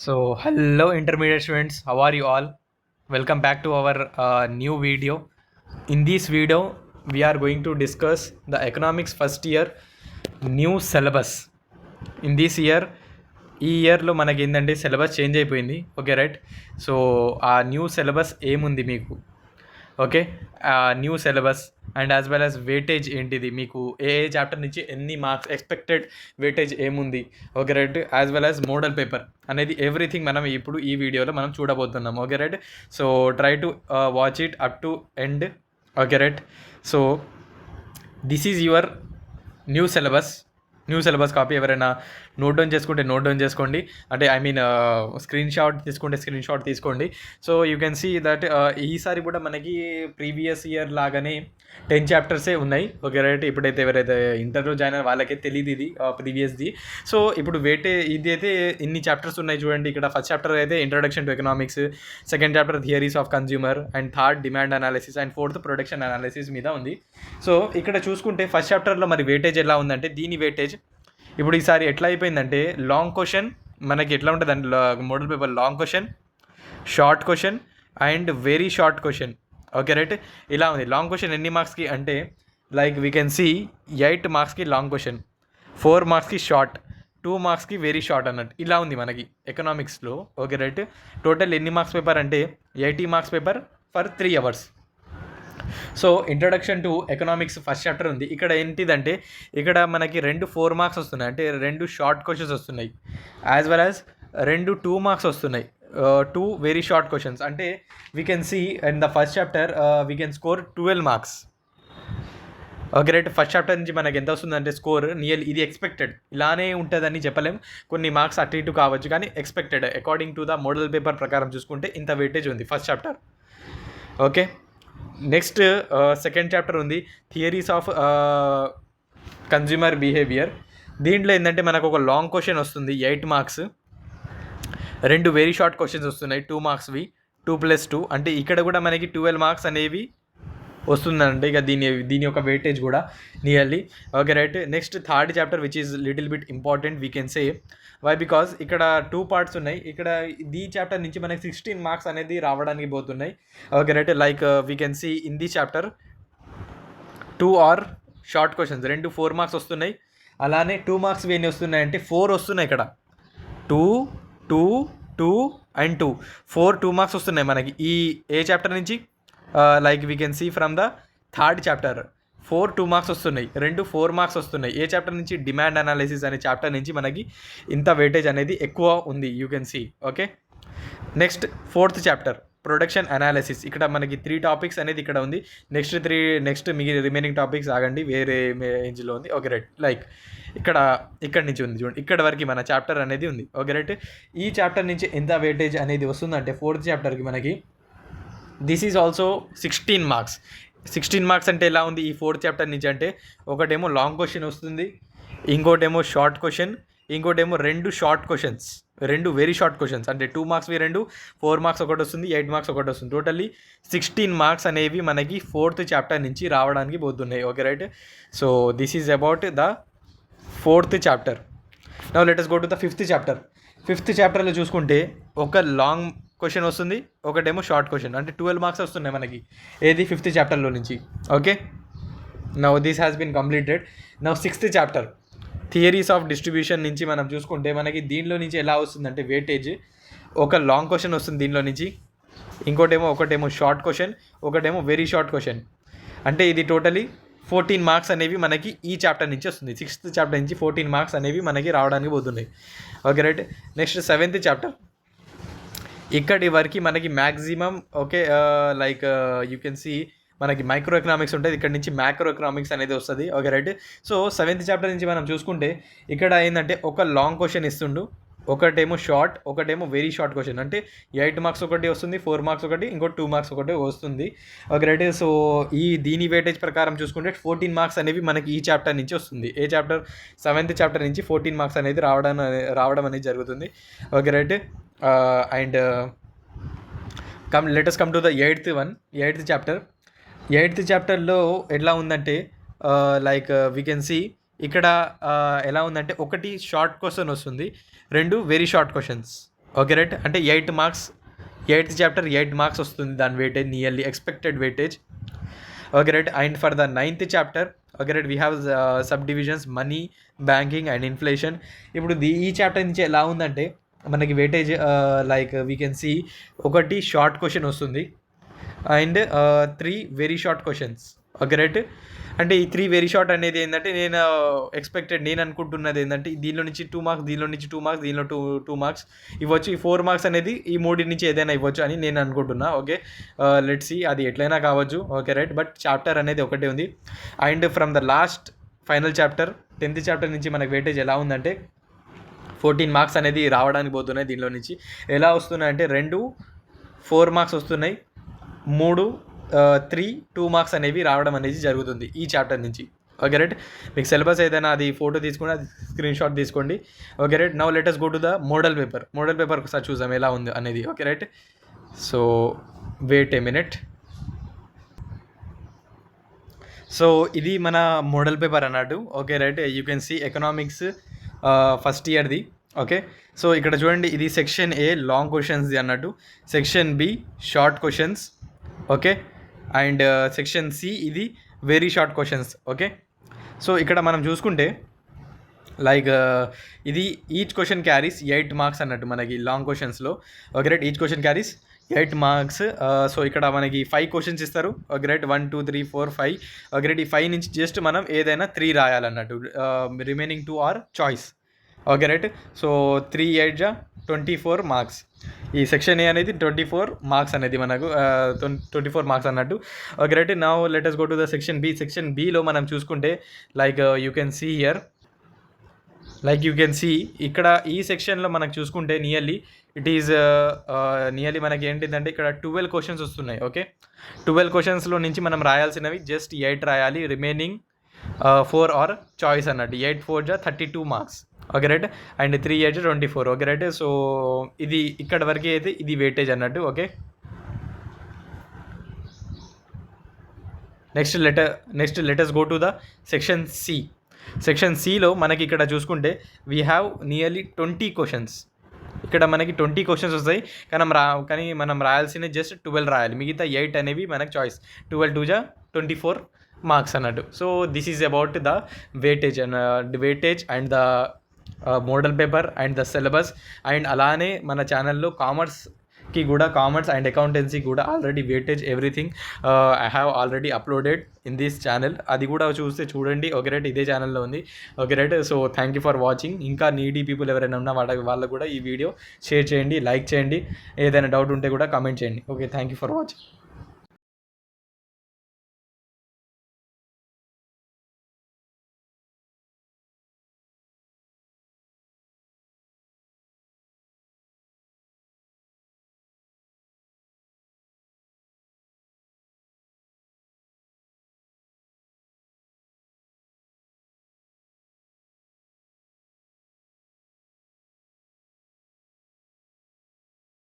So, hello intermediate students, how are you all? Welcome back to our new video. In this video, we are going to discuss the economics first year new syllabus. In this year, ఈ ఇయర్లో మనకి ఏంటంటే syllabus change అయిపోయింది. Okay right. So ఆ new syllabus ఏముంది మీకు, okay, new syllabus and as well as weightage ఏంటిది, మీకు ఏ చాప్టర్ నుంచి ఎన్ని మార్క్స్ ఎక్స్పెక్టెడ్ వెయిటేజ్ ఏముంది, okay right, as well as model paper అనేది ఎవ్రీథింగ్ మనం ఇప్పుడు ఈ వీడియోలో మనం చూడబోతున్నాం. Okay right. So try to watch it up to end. Okay right. So this is your new syllabus copy. ఎవరైనా నోట్ డౌన్ చేసుకోండి. అంటే ఐ మీన్ స్క్రీన్ షాట్ తీసుకోండి. So you can see that ఈసారి కూడా మనకి ప్రీవియస్ ఇయర్ లాగానే 10 చాప్టర్సే ఉన్నాయి. Okay right. ఇప్పుడైతే ఎవరైతే ఇంటర్లో జాయిన్ అయిన వాళ్ళకే తెలియదు ఇది ప్రీవియస్ది. సో ఇప్పుడు ఇది అయితే ఇన్ని చాప్టర్స్ ఉన్నాయి చూడండి. ఇక్కడ ఫస్ట్ చాప్టర్ అయితే introduction to economics, second chapter theories of consumer, and third demand analysis, and fourth production analysis మీద ఉంది. సో ఇక్కడ చూసుకుంటే ఫస్ట్ చాప్టర్లో మరి వెయిటేజ్ ఎలా ఉందంటే, దీని వెయిటేజ్ ఇప్పుడు ఈసారి ఎట్లా అయిపోయిందంటే, లాంగ్ క్వశ్చన్ మనకి ఎట్లా ఉంటుంది అంటే, model paper long question, short question and very short question. Okay right. ఇలా ఉంది. లాంగ్ క్వశ్చన్ ఎన్ని మార్క్స్కి అంటే, లైక్ వీ కెన్ సీ 8 మార్క్స్కి లాంగ్ క్వశ్చన్, 4 మార్క్స్కి షార్ట్, 2 మార్క్స్కి వెరీ షార్ట్ అన్నట్టు ఇలా ఉంది మనకి ఎకనామిక్స్లో. Okay right. టోటల్ ఎన్ని మార్క్స్ పేపర్ అంటే 80 marks paper for 3 hours. So introduction to economics first chapter ఉంది. ఇక్కడ ఏంటిదంటే, ఇక్కడ మనకి 4 మార్క్స్ వస్తున్నాయి, అంటే 2 షార్ట్ క్వశ్చన్స్ వస్తున్నాయి, యాజ్ వెల్ యాజ్ 2 మార్క్స్ వస్తున్నాయి, 2 వెరీ షార్ట్ క్వశ్చన్స్. అంటే we can see in the first chapter we can score 12 marks. Okay right. First chapter నుంచి మనకి ఎంత వస్తుందంటే స్కోర్ నియర్లీ, ఇది ఎక్స్పెక్టెడ్, ఇలానే ఉంటుందని చెప్పలేం, కొన్ని మార్క్స్ అటు ఇటు కావచ్చు, కానీ expected according to the model paper ప్రకారం చూసుకుంటే ఇంత వెయిటేజ్ ఉంది first chapter. Okay. Next second chapter ఉంది, థియరీస్ ఆఫ్ కన్జ్యూమర్ బిహేవియర్. దీంట్లో ఏంటంటే మనకు ఒక లాంగ్ క్వశ్చన్ వస్తుంది 8 మార్క్స్, 2 వెరీ షార్ట్ క్వశ్చన్స్ వస్తున్నాయి 2 మార్క్స్వి, 2+2, అంటే ఇక్కడ కూడా మనకి 12 మార్క్స్ అనేవి వస్తుందండి. ఇక దీని యొక్క వెయిటేజ్ కూడా nearly. Okay right. Next third chapter which is little bit important we can say. Why? Because ఇక్కడ 2 పార్ట్స్ ఉన్నాయి. ఇక్కడ ఈ చాప్టర్ నుంచి మనకి 16 మార్క్స్ అనేది రావడానికి పోతున్నాయి. Okay right. Like we can see in the chapter 2 are short questions, 2 4 marks వస్తున్నాయి. అలానే 2 మార్క్స్ ఎన్ని వస్తున్నాయి అంటే 4 వస్తున్నాయి. ఇక్కడ 2 2 2 అండ్ 2 4 2 మార్క్స్ వస్తున్నాయి మనకి ఈ ఏ చాప్టర్ నుంచి. Like we can see from the third chapter 4 2 marks వస్తున్నాయి, 2 4 మార్క్స్ వస్తున్నాయి. ఏ చాప్టర్ నుంచి? డిమాండ్ అనాలిసిస్ అనే చాప్టర్ నుంచి మనకి ఇంత వెయిటేజ్ అనేది ఎక్కువ ఉంది, you can see. Okay. Next fourth chapter production analysis. ఇక్కడ మనకి 3 టాపిక్స్ అనేది ఇక్కడ ఉంది. నెక్స్ట్ రిమైనింగ్ టాపిక్స్ ఆగండి, వేరే రేంజ్లో ఉంది. Okay right. లైక్ ఇక్కడ నుంచి ఉంది చూడండి, ఇక్కడ వరకు మన చాప్టర్ అనేది ఉంది. Okay right. ఈ చాప్టర్ నుంచి ఎంత వెయిటేజ్ అనేది వస్తుందంటే, ఫోర్త్ చాప్టర్కి మనకి this is also 16 marks. 16 marks అంటే ఎలా ఉంది ఈ ఫోర్త్ చాప్టర్ నుంచి అంటే, ఒకటేమో లాంగ్ క్వశ్చన్ వస్తుంది, ఇంకోటేమో షార్ట్ క్వశ్చన్, ఇంకోటేమో 2 short questions, 2 very short questions. అంటే 2 మార్క్స్వి 2, 4 మార్క్స్ ఒకటి వస్తుంది, 8 మార్క్స్ ఒకటి వస్తుంది. టోటల్లీ 16 మార్క్స్ అనేవి మనకి ఫోర్త్ చాప్టర్ నుంచి రావడానికి పోతున్నాయి. Okay right. So this is about the fourth chapter. Now let us go to the fifth chapter. Fifth చాప్టర్లో చూసుకుంటే ఒక లాంగ్ క్వశ్చన్ వస్తుంది, ఒకటేమో షార్ట్ క్వశ్చన్, అంటే 12 మార్క్స్ వస్తున్నాయి మనకి ఏది ఫిఫ్త్ చాప్టర్లో నుంచి. Okay. Now this has been completed. Now sixth chapter theories of distribution నుంచి మనం చూసుకుంటే మనకి దీనిలో నుంచి ఎలా వస్తుందంటే వెయిటేజ్, ఒక లాంగ్ క్వశ్చన్ వస్తుంది దీనిలో నుంచి, ఒకటేమో షార్ట్ క్వశ్చన్, ఒకటేమో వెరీ షార్ట్ క్వశ్చన్. అంటే ఇది టోటలీ 14 మార్క్స్ అనేవి మనకి ఈ చాప్టర్ నుంచి వస్తుంది. సిక్స్త్ చాప్టర్ నుంచి 14 మార్క్స్ అనేవి మనకి రావడానికి పోతున్నాయి. Okay right. Next seventh chapter, ఇక్కడి వరకు మనకి maximum. Okay. Like you can see మనకి మైక్రో ఎకనామిక్స్ ఉంటుంది, ఇక్కడ నుంచి మ్యాక్రో ఎకనామిక్స్ అనేది వస్తుంది. Okay right. So seventh chapter నుంచి మనం చూసుకుంటే ఇక్కడ ఏంటంటే ఒక లాంగ్ క్వశ్చన్ ఇస్తుండు, ఒకటేమో షార్ట్, ఒకటేమో వెరీ షార్ట్ క్వశ్చన్. అంటే 8 మార్క్స్ ఒకటి వస్తుంది, 4 మార్క్స్ ఒకటి, ఇంకో 2 మార్క్స్ ఒకటి వస్తుంది. Okay right. సో దీని వెయిటేజ్ ప్రకారం చూసుకుంటే 14 మార్క్స్ అనేవి మనకి ఈ చాప్టర్ నుంచి వస్తుంది. ఏ చాప్టర్? సెవెంత్ చాప్టర్ నుంచి 14 మార్క్స్ అనేది రావడం అనేది జరుగుతుంది. Okay right. And let us come to the eighth chapter. Eighth చాప్టర్లో ఎలా ఉందంటే, లైక్ వీ కెన్ సీ ఇక్కడ ఎలా ఉందంటే, ఒకటి షార్ట్ క్వశ్చన్ వస్తుంది, 2 very short questions. Okay right, అంటే 8 మార్క్స్, 8th చాప్టర్ 8 మార్క్స్ వస్తుంది దాని weightage, nearly expected weightage. Okay right, and for the 9th chapter okay right we have subdivisions money, banking and inflation. ఇప్పుడు ఈ chapter నుంచి ఎలా ఉందంటే మనకి weightage like we can see ఒకటి short question వస్తుంది and 3 very short questions. Okay right, అంటే ఈ 3 వెరీ షార్ట్ అనేది ఏంటంటే నేను అనుకుంటున్నది ఏంటంటే దీనిలో నుంచి 2 మార్క్స్, దీనిలో నుంచి 2 మార్క్స్, దీనిలో 2 మార్క్స్ ఇవ్వచ్చు. ఈ 4 మార్క్స్ అనేది ఈ 3 నుంచి ఏదైనా ఇవ్వచ్చు అని నేను అనుకుంటున్నా. ఓకే, లెట్స్ సీ, అది ఎట్లయినా కావచ్చు. ఓకే రైట్, బట్ చాప్టర్ అనేది ఒకటే ఉంది. And from the last final chapter 10th chapter నుంచి మనకు వెయిటేజ్ ఎలా ఉందంటే 14 మార్క్స్ అనేది రావడానికి పోతున్నాయి. దీనిలో నుంచి ఎలా వస్తున్నాయి అంటే 4 మార్క్స్ వస్తున్నాయి, 2 మార్క్స్ అనేవి రావడం అనేది జరుగుతుంది ఈ చాప్టర్ నుంచి. ఓకే రైట్, మీకు సిలబస్ ఏదైనా అది ఫోటో తీసుకుని అది స్క్రీన్ షాట్ తీసుకోండి. Okay right, now let us go to the model paper ఒకసారి చూద్దాం ఎలా ఉంది అనేది. Okay right, so wait a minute. So ఇది మన మోడల్ పేపర్ అన్నట్టు. Okay right, you can see economics first ఇయర్ది. ఓకే, సో ఇక్కడ చూడండి, ఇది సెక్షన్ ఏ లాంగ్ క్వశ్చన్స్ది అన్నట్టు, section B short questions. Okay, and section C ఇది very short questions. Okay, so ఇక్కడ మనం చూసుకుంటే లైక్ ఇది ఈచ్ క్వశ్చన్ క్యారీస్ 8 మార్క్స్ అన్నట్టు మనకి లాంగ్ క్వశ్చన్స్లో. Okay right, each question carries 8 marks. So ఇక్కడ మనకి 5 క్వశ్చన్స్ ఇస్తారు. Okay right, 1 2 3 4 5. ఓకే రైట్, ఈ 5 నుంచి జస్ట్ మనం ఏదైనా 3 రాయాలన్నట్టు, remaining 2 are choice. Okay right, so 3 8 జా 24 మార్క్స్. ఈ సెక్షన్ ఏ అనేది 24 మార్క్స్ అనేది మనకు 24 మార్క్స్ అన్నట్టు. Okay right, now let us go to the section B. Section బిలో మనం చూసుకుంటే like you can see here, like you can see ఇక్కడ ఈ సెక్షన్లో మనకు చూసుకుంటే నియర్లీ ఇట్ ఈజ్ నియర్లీ మనకి ఏంటిదంటే ఇక్కడ 12 క్వశ్చన్స్ వస్తున్నాయి. ఓకే, 12 క్వశ్చన్స్లో నుంచి మనం రాయాల్సినవి జస్ట్ 8 రాయాలి, రిమైనింగ్ 4 ఆర్ చాయిస్ అన్నట్టు. 8 4 జా 32 మార్క్స్. ఓకే రైట్, అండ్ 3 8 జా 24. ఓకే రైట్, సో ఇది ఇక్కడ వరకు అయితే ఇది వెయిటేజ్ అన్నట్టు. Okay, next let us go to the section C. Section సిలో మనకి ఇక్కడ చూసుకుంటే వీ హ్యావ్ నియర్లీ 20 క్వశ్చన్స్. ఇక్కడ మనకి 20 క్వశ్చన్స్ వస్తాయి, కానీ మనం రాయాల్సిన జస్ట్ 12 రాయాలి, మిగతా 8 అనేవి మనకు చాయిస్. 12 2 జా 24 మార్క్స్ అన్నట్టు. So this is about the weightage and the model paper and the syllabus. And అలానే మన ఛానల్లో కామర్స్కి కూడా, కామర్స్ అండ్ అకౌంటెన్సీ కూడా already weightage everything I have already uploaded in this channel. అది కూడా చూడండి. ఓకే రైట్, ఇదే ఛానల్లో ఉంది. Okay right, so thank you for watching. ఇంకా నీడీ పీపుల్ ఎవరైనా ఉన్నా వాళ్ళకు కూడా ఈ వీడియో షేర్ చేయండి, లైక్ చేయండి, ఏదైనా డౌట్ ఉంటే కూడా కామెంట్ చేయండి. Okay, thank you for watching.